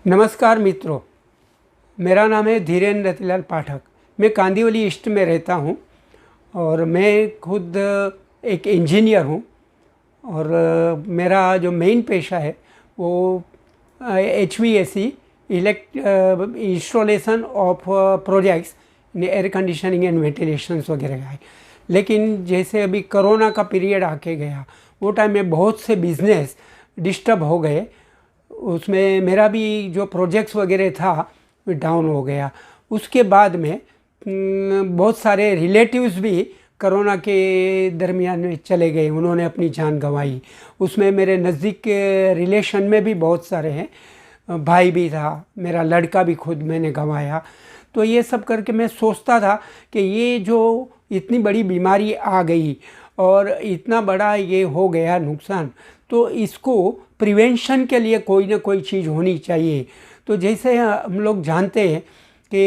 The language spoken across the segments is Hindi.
नमस्कार मित्रों, मेरा नाम है धीरेन्द्र रतिलाल पाठक। मैं कांदिवली ईस्ट में रहता हूँ और मैं खुद एक इंजीनियर हूँ। और मेरा जो मेन पेशा है वो HVAC installation of projects in air conditioning and ventilations वगैरह का है। लेकिन जैसे अभी कोरोना का पीरियड आके गया, वो टाइम में बहुत से बिजनेस डिस्टर्ब हो गए। उसमें मेरा भी जो प्रोजेक्ट्स वगैरह था डाउन हो गया। उसके बाद में बहुत सारे रिलेटिव्स भी कोरोना के दरमियान में चले गए, उन्होंने अपनी जान गंवाई। उसमें मेरे नज़दीक के रिलेशन में भी बहुत सारे हैं, भाई भी था, मेरा लड़का भी खुद मैंने गंवाया। तो ये सब करके मैं सोचता था कि ये जो इतनी बड़ी बीमारी आ गई और इतना बड़ा ये हो गया नुकसान, तो इसको प्रिवेंशन के लिए कोई ना कोई चीज़ होनी चाहिए। तो जैसे हम लोग जानते हैं कि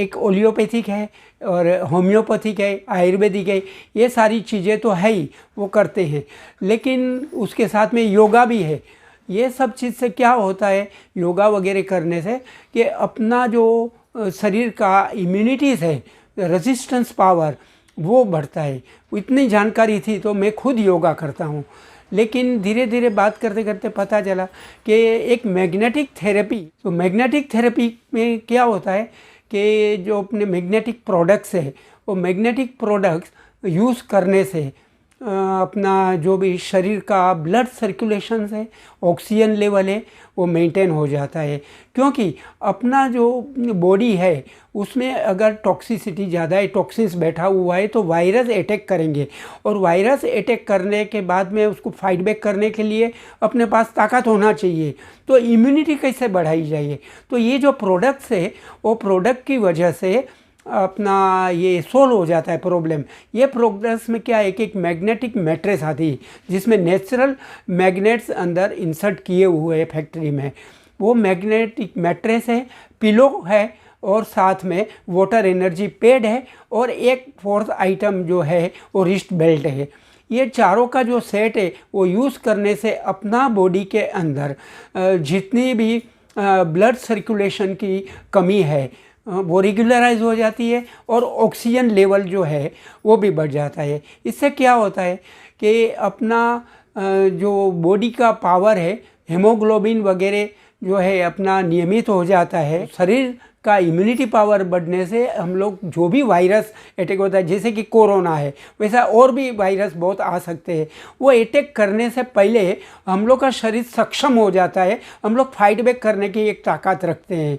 एक ओलियोपैथिक है और होम्योपैथिक है, आयुर्वेदिक है, ये सारी चीज़ें तो है ही, वो करते हैं। लेकिन उसके साथ में योगा भी है। ये सब चीज़ से क्या होता है योगा वगैरह करने से कि अपना जो शरीर का इम्यूनिटीज़ है, रेजिस्टेंस पावर, वो बढ़ता है। इतनी जानकारी थी तो मैं खुद योगा करता हूँ। लेकिन धीरे धीरे बात करते करते पता चला कि एक मैग्नेटिक थेरेपी, तो मैग्नेटिक थेरेपी में क्या होता है कि जो अपने मैग्नेटिक प्रोडक्ट्स है, वो मैग्नेटिक प्रोडक्ट्स यूज़ करने से अपना जो भी शरीर का ब्लड सर्कुलेशन है, ऑक्सीजन लेवल है, वो मेंटेन हो जाता है। क्योंकि अपना जो बॉडी है उसमें अगर टॉक्सिसिटी ज़्यादा है, टॉक्सिन्स बैठा हुआ है, तो वायरस अटैक करेंगे। और वायरस अटैक करने के बाद में उसको फाइट बैक करने के लिए अपने पास ताकत होना चाहिए। तो इम्यूनिटी कैसे बढ़ाई जाए? तो ये जो प्रोडक्ट्स है वो प्रोडक्ट की वजह से अपना ये सोल्व हो जाता है प्रॉब्लम। ये प्रोग्रेस में क्या है कि एक मैग्नेटिक मैट्रेस आती है जिसमें नेचुरल मैग्नेट्स अंदर इंसर्ट किए हुए हैं फैक्ट्री में। वो मैग्नेटिक मैट्रेस है, पिलो है और साथ में वाटर एनर्जी पैड है और एक फोर्थ आइटम जो है वो रिस्ट बेल्ट है। ये चारों का जो सेट है वो यूज़ करने से अपना बॉडी के अंदर जितनी भी ब्लड सर्कुलेशन की कमी है वो रेगुलराइज हो जाती है और ऑक्सीजन लेवल जो है वो भी बढ़ जाता है। इससे क्या होता है कि अपना जो बॉडी का पावर है, हेमोग्लोबिन वगैरह जो है अपना नियमित हो जाता है। शरीर का इम्यूनिटी पावर बढ़ने से हम लोग जो भी वायरस अटैक होता है, जैसे कि कोरोना है, वैसा और भी वायरस बहुत आ सकते हैं, वो अटैक करने से पहले हम लोग का शरीर सक्षम हो जाता है। हम लोग फाइट बैक करने की एक ताकत रखते हैं।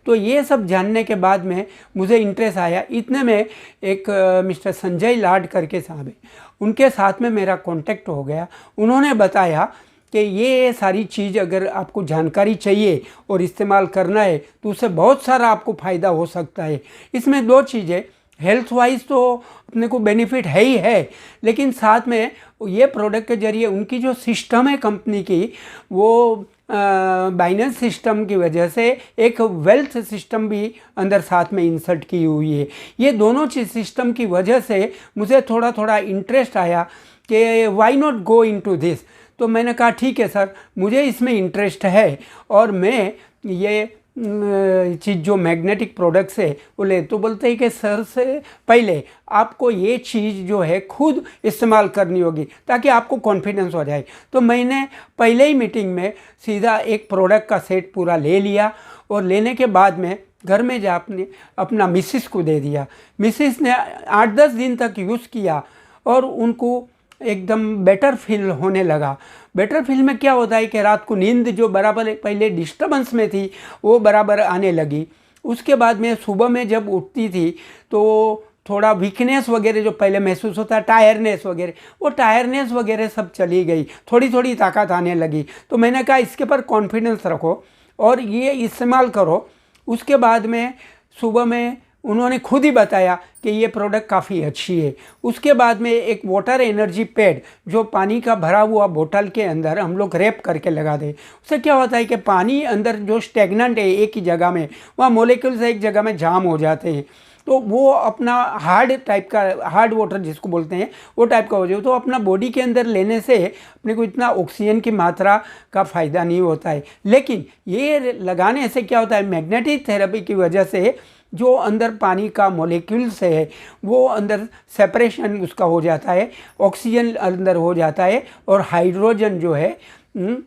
तो ये सब जानने के बाद में मुझे इंटरेस्ट आया। इतने में एक मिस्टर संजय लाड करके साहब है, उनके साथ में मेरा कांटेक्ट हो गया। उन्होंने बताया कि ये सारी चीज़ अगर आपको जानकारी चाहिए और इस्तेमाल करना है तो उससे बहुत सारा आपको फ़ायदा हो सकता है। इसमें दो चीज़ें, हेल्थ वाइज तो अपने को बेनिफिट है ही है, लेकिन साथ में ये प्रोडक्ट के ज़रिए उनकी जो सिस्टम है कंपनी की, वो बाइनेंस सिस्टम की वजह से एक वेल्थ सिस्टम भी अंदर साथ में इंसर्ट की हुई है। ये दोनों चीज़ सिस्टम की वजह से मुझे थोड़ा थोड़ा इंटरेस्ट आया कि why not go into this. तो मैंने कहा ठीक है सर, मुझे इसमें इंटरेस्ट है और मैं ये चीज़ जो मैग्नेटिक प्रोडक्ट्स है वो ले। तो बोलते हैं कि सर से पहले आपको ये चीज़ जो है खुद इस्तेमाल करनी होगी ताकि आपको कॉन्फिडेंस हो जाए। तो मैंने पहले ही मीटिंग में सीधा एक प्रोडक्ट का सेट पूरा ले लिया और लेने के बाद में घर में जा अपना मिसिस को दे दिया। मिसिस ने 8-10 दिन तक यूज़ किया और उनको एकदम बेटर फील होने लगा। बेटर फील में क्या होता है कि रात को नींद जो बराबर पहले डिस्टर्बेंस में थी वो बराबर आने लगी। उसके बाद में सुबह में जब उठती थी तो थोड़ा वीकनेस वगैरह जो पहले महसूस होता है, टायरनेस वगैरह, वो टायरनेस वगैरह सब चली गई, थोड़ी थोड़ी ताकत आने लगी। तो मैंने कहा इसके पर कॉन्फिडेंस रखो और ये इस्तेमाल करो। उसके बाद में सुबह में उन्होंने खुद ही बताया कि ये प्रोडक्ट काफ़ी अच्छी है। उसके बाद में एक वाटर एनर्जी पैड जो पानी का भरा हुआ बोतल के अंदर हम लोग रैप करके लगा दें, उससे क्या होता है कि पानी अंदर जो स्टेगनेंट है एक ही जगह में, वहाँ मोलिक्यूल्स एक जगह में जाम हो जाते हैं। तो वो अपना हार्ड टाइप का, हार्ड वाटर जिसको बोलते हैं वो टाइप का हो जाए, तो अपना बॉडी के अंदर लेने से अपने को इतना ऑक्सीजन की मात्रा का फ़ायदा नहीं होता है। लेकिन ये लगाने से क्या होता है, मैग्नेटिक थेरेपी की वजह से जो अंदर पानी का मॉलिक्यूल्स है वो अंदर सेपरेशन उसका हो जाता है, ऑक्सीजन अंदर हो जाता है और हाइड्रोजन जो है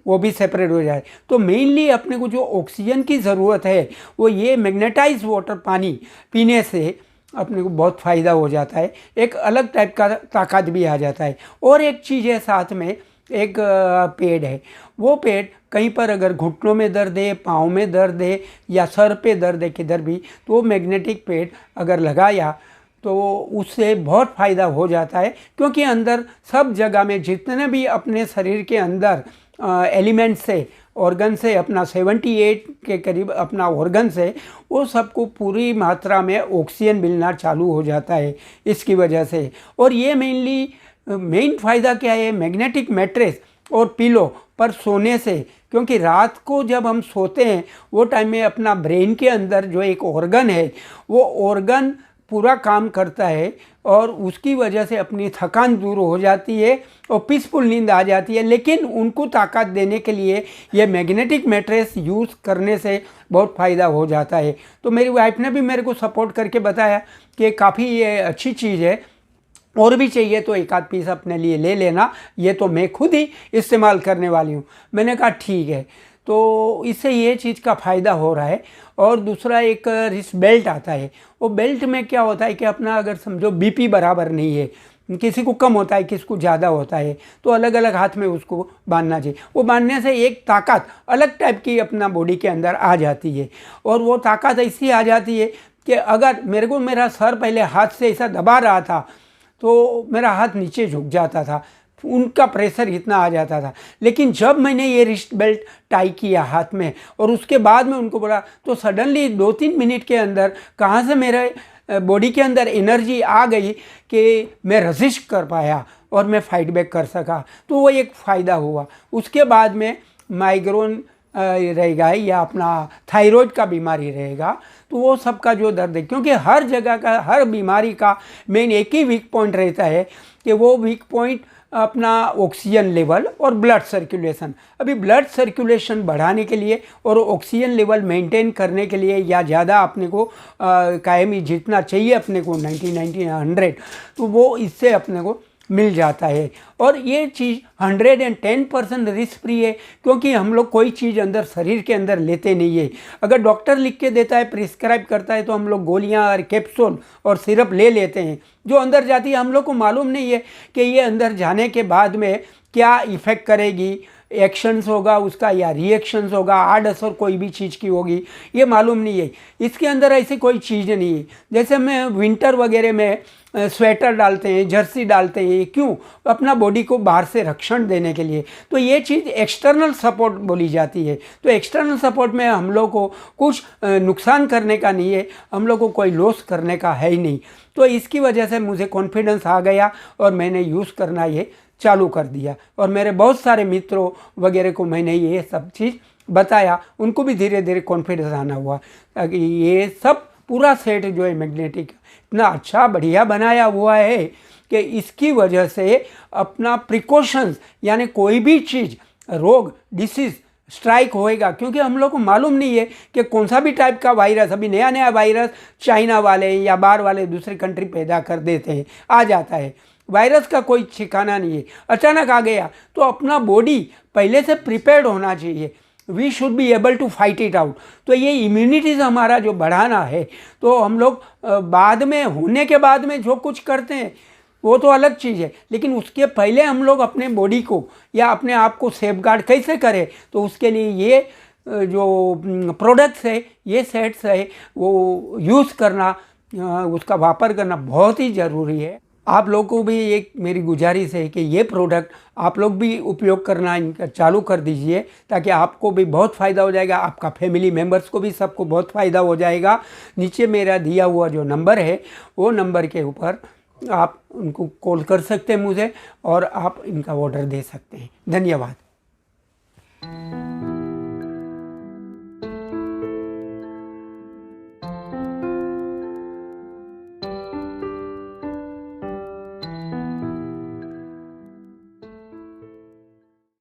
वो भी सेपरेट हो जाए। तो मेनली अपने को जो ऑक्सीजन की ज़रूरत है वो ये मैग्नेटाइज वाटर पानी पीने से अपने को बहुत फ़ायदा हो जाता है, एक अलग टाइप का ताकत भी आ जाता है। और एक चीज़ है साथ में, एक पेड़ है, वो पेड़ कहीं पर अगर घुटनों में दर्द है, पाँव में दर्द है या सर पे दर्द है किधर भी, तो वो मैग्नेटिक पेड़ अगर लगाया तो उससे बहुत फ़ायदा हो जाता है। क्योंकि अंदर सब जगह में जितने भी अपने शरीर के अंदर एलिमेंट्स से, ऑर्गन से, अपना 78 के करीब अपना ऑर्गन से, वो सबको पूरी मात्रा में ऑक्सीजन मिलना चालू हो जाता है इसकी वजह से। और ये मेन फ़ायदा क्या है, मैग्नेटिक मैट्रेस और पिलो पर सोने से, क्योंकि रात को जब हम सोते हैं वो टाइम में अपना ब्रेन के अंदर जो एक ऑर्गन है वो ऑर्गन पूरा काम करता है और उसकी वजह से अपनी थकान दूर हो जाती है और पीसफुल नींद आ जाती है। लेकिन उनको ताकत देने के लिए ये मैग्नेटिक मैट्रेस यूज़ करने से बहुत फ़ायदा हो जाता है। तो मेरी वाइफ ने भी मेरे को सपोर्ट करके बताया कि काफ़ी ये अच्छी चीज़ है, और भी चाहिए तो एक आध पीस अपने लिए ले लेना, ये तो मैं खुद ही इस्तेमाल करने वाली हूँ। मैंने कहा ठीक है। तो इससे ये चीज़ का फ़ायदा हो रहा है। और दूसरा एक रिस्ट बेल्ट आता है, वो बेल्ट में क्या होता है कि अपना अगर समझो बीपी बराबर नहीं है, किसी को कम होता है किसी को ज़्यादा होता है, तो अलग अलग हाथ में उसको बांधना चाहिए। वो बांधने से एक ताकत अलग टाइप की अपना बॉडी के अंदर आ जाती है। और वो ताकत ऐसी आ जाती है कि अगर मेरा सर पहले हाथ से ऐसा दबा रहा था तो मेरा हाथ नीचे झुक जाता था, उनका प्रेशर इतना आ जाता था। लेकिन जब मैंने ये रिस्ट बेल्ट टाई किया हाथ में और उसके बाद में उनको बोला, तो सडनली 2-3 मिनट के अंदर कहाँ से मेरे बॉडी के अंदर एनर्जी आ गई कि मैं रजिस्ट कर पाया और मैं फाइट बैक कर सका। तो वो एक फ़ायदा हुआ। उसके बाद में माइग्रेन रहेगा या अपना थायराइड का बीमारी रहेगा, तो वो सबका जो दर्द है, क्योंकि हर जगह का, हर बीमारी का मेन एक ही वीक पॉइंट रहता है कि वो वीक पॉइंट अपना ऑक्सीजन लेवल और ब्लड सर्कुलेशन। अभी ब्लड सर्कुलेशन बढ़ाने के लिए और ऑक्सीजन लेवल मेंटेन करने के लिए या ज़्यादा अपने को कायमी जितना चाहिए अपने को 90, 100, तो वो इससे अपने को मिल जाता है। और ये चीज़ 110% रिस्क फ्री है, क्योंकि हम लोग कोई चीज़ अंदर शरीर के अंदर लेते नहीं है। अगर डॉक्टर लिख के देता है, प्रिस्क्राइब करता है, तो हम लोग गोलियां और कैप्सूल और सिरप ले लेते हैं, जो अंदर जाती है हम लोग को मालूम नहीं है कि ये अंदर जाने के बाद में क्या इफ़ेक्ट करेगी, एक्शंस होगा उसका या रिएक्शंस होगा, आड़ असर कोई भी चीज़ की होगी, ये मालूम नहीं है। इसके अंदर ऐसी कोई चीज़ नहीं है। जैसे मैं विंटर वगैरह में स्वेटर डालते हैं, जर्सी डालते हैं, क्यों? अपना बॉडी को बाहर से रक्षण देने के लिए। तो ये चीज़ एक्सटर्नल सपोर्ट बोली जाती है। तो एक्सटर्नल सपोर्ट में हम लोग को कुछ नुकसान करने का नहीं है, हम लोग को कोई लॉस करने का है ही नहीं। तो इसकी वजह से मुझे कॉन्फिडेंस आ गया और मैंने यूज़ करना ये चालू कर दिया। और मेरे बहुत सारे मित्रों वगैरह को मैंने ये सब चीज़ बताया, उनको भी धीरे धीरे कॉन्फिडेंस आना हुआ। ताकि ये सब पूरा सेट जो है मैग्नेटिक इतना अच्छा बढ़िया बनाया हुआ है कि इसकी वजह से अपना प्रिकॉशंस, यानी कोई भी चीज़, रोग, डिसीज़ स्ट्राइक होएगा, क्योंकि हम लोग को मालूम नहीं है कि कौन सा भी टाइप का वायरस, अभी नया नया वायरस चाइना वाले या बाहर वाले दूसरी कंट्री पैदा कर देते हैं, आ जाता है। वायरस का कोई ठिकाना नहीं है, अचानक आ गया। तो अपना बॉडी पहले से प्रिपेयर्ड होना चाहिए, we should be able to fight it out. तो ये इम्यूनिटीज़ हमारा जो बढ़ाना है, तो हम लोग बाद में, होने के बाद में जो कुछ करते हैं वो तो अलग चीज़ है, लेकिन उसके पहले हम लोग अपने बॉडी को या अपने आप को सेफगार्ड कैसे करें, तो उसके लिए ये जो प्रोडक्ट्स है, ये सेट्स है, वो यूज़ करना, उसका वापर करना बहुत ही ज़रूरी है। आप लोगों को भी एक मेरी गुजारिश है कि ये प्रोडक्ट आप लोग भी उपयोग करना इनका चालू कर दीजिए, ताकि आपको भी बहुत फ़ायदा हो जाएगा, आपका फैमिली मेम्बर्स को भी सबको बहुत फ़ायदा हो जाएगा। नीचे मेरा दिया हुआ जो नंबर है, वो नंबर के ऊपर आप उनको कॉल कर सकते हैं मुझे, और आप इनका ऑर्डर दे सकते हैं। धन्यवाद।